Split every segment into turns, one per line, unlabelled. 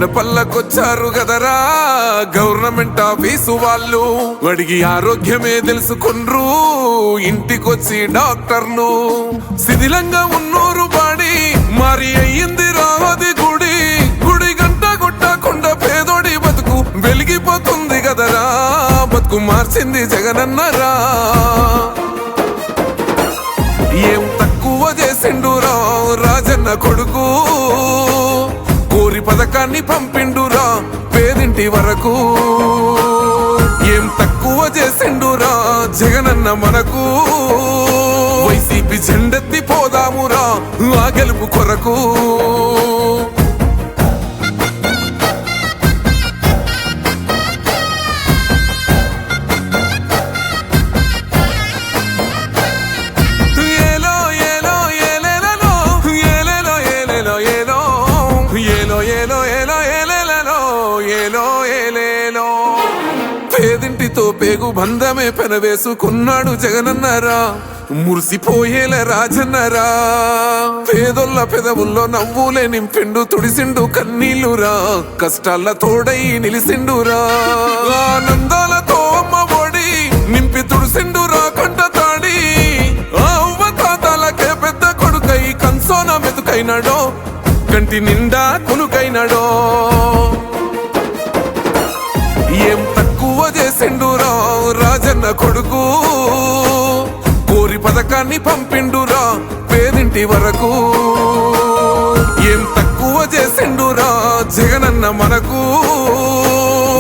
గడపల్లకొచ్చారు గదరా government office వాళ్ళు. అడిగి ఆరోగ్యమే తెలుసుకుండ్రు ఇంటికొచ్చి డాక్టర్లు. శిథిలంగా ఉన్నోరు బాడి మరి అయ్యింది రావది గుడి. గుడి గంట కొట్టకుండా పేదోడి బతుకు వెలిగిపోతుంది గదరా. బతుకు మార్చింది జగనన్నరా. ఏం తక్కువ చేసిండురా రాజన్న కొడుకు. కోరి పథకాన్ని పంపిండురా పేదింటి వరకు. ఏం తక్కువ చేసిండురా జగనన్న మనకు. వైసీపీ జెండెత్తి పోదామురా ఆ గెలుపు కొరకు. పేదింటితో పేగు బంధమే పెనవేసుకున్నాడు జగనన్నరా. మురిసిపోయేల రాజన్నరా. పేదొల్ల పెదవుల్లో నవ్వులే నింపిండు తుడిసిండు కన్నీళ్ళురా. కష్టాల తోడై నిలిసిండురా. ఆనందాలతో అమ్మ ఒడి నింపి తుడిసిండురా కంట తాడి. అవ్వ తాతలకే పెద్ద కొడుకై కంసోన మెతుకైనాడో కంటి నిండా కొనుకైనాడో. ఏం తక్కువ చేసిండురా రాజన్న కొడుకు. కోరి పథకాన్ని పంపిండురా పేదింటి వరకు. ఏం తక్కువ చేసిండురా జగనన్న మనకు.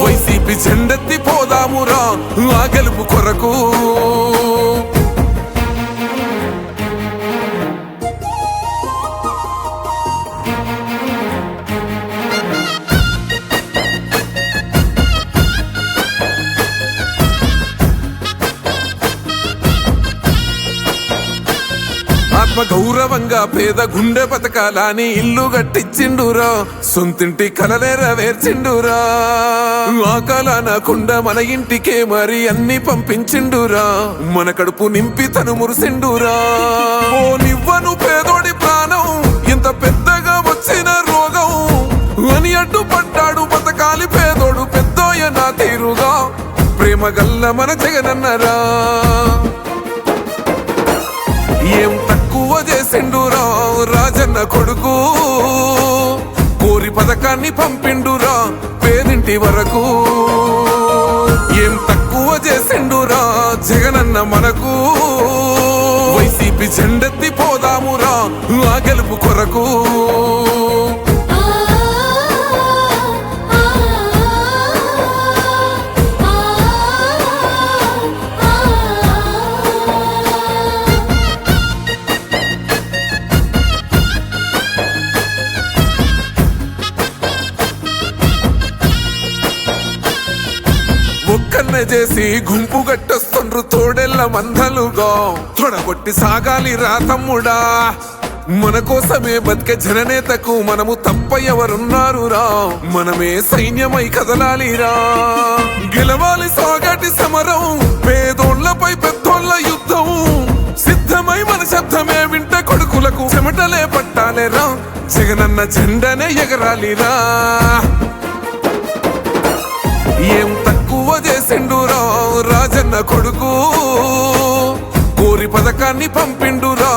వైసీపీ జెండెత్తి పోదామురా ఆ గెలుపు కొరకు. ఆత్మ గౌరవంగా పేద గుండె బతకాలని ఇల్లు కట్టించిండురా. సొంతింటి కలనేరవేర్చిండురా. ఆ కలనకుండా మన ఇంటికే మరి అన్ని పంపించిండురా. మన కడుపు నింపి తను మురిసిండురా. ఓ నివ్వను పేదోడి ప్రాణం ఎంత పెద్దగా వచ్చిన రోగం అని అడ్డుపడ్డాడు బతకాలి పేదోడు పెద్దోయ నా తీరుగా. ప్రేమ గల్ల మన జగనన్నరా. ఏం తక్కువ చేసిండురా రాజన్న కొడుకు. కోరి పథకాన్ని పంపిండురా పేదింటి వరకు. ఏం తక్కువ చేసిండురా జగనన్న మనకు. వైసీపీ జెండెత్తి పోదామురా ఆ గెలుపు కొరకు. ఒక్కన్నే చేసి గుంపు గట్టొస్తుండ్రు తోడెల్ల మందలుగా. తొడగొట్టి సాగాలి రా తమ్ముడా. మన కోసమే బతికే జననేతకు మనము తప్ప ఎవరున్నారు రా. మనమే సైన్యమై కదలాలిరా. గెలవాలి సాగటి సమరం పేదోళ్లపై పెద్దోళ్ల యుద్ధం. సిద్ధమై మన శబ్దమే వింట కొడుకులకు చెమటలే పట్టాలేరా. జగనన్న జెండనే ఎగరాలిరా. ఏం తక్కువ చేసిండురా రాజన్న కొడుకు. కోరి పథకాన్ని పంపిండురా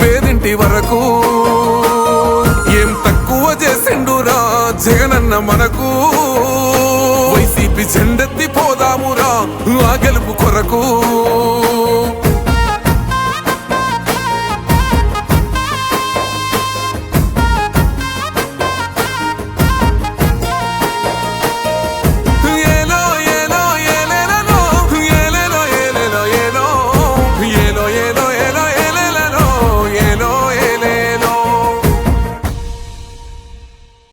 పేదింటి వరకు. ఏం తక్కువ చేసిండురా జగనన్న మనకు. వైసీపీ జెండెత్తి పోదామురా ఆ గెలుపు కొరకు.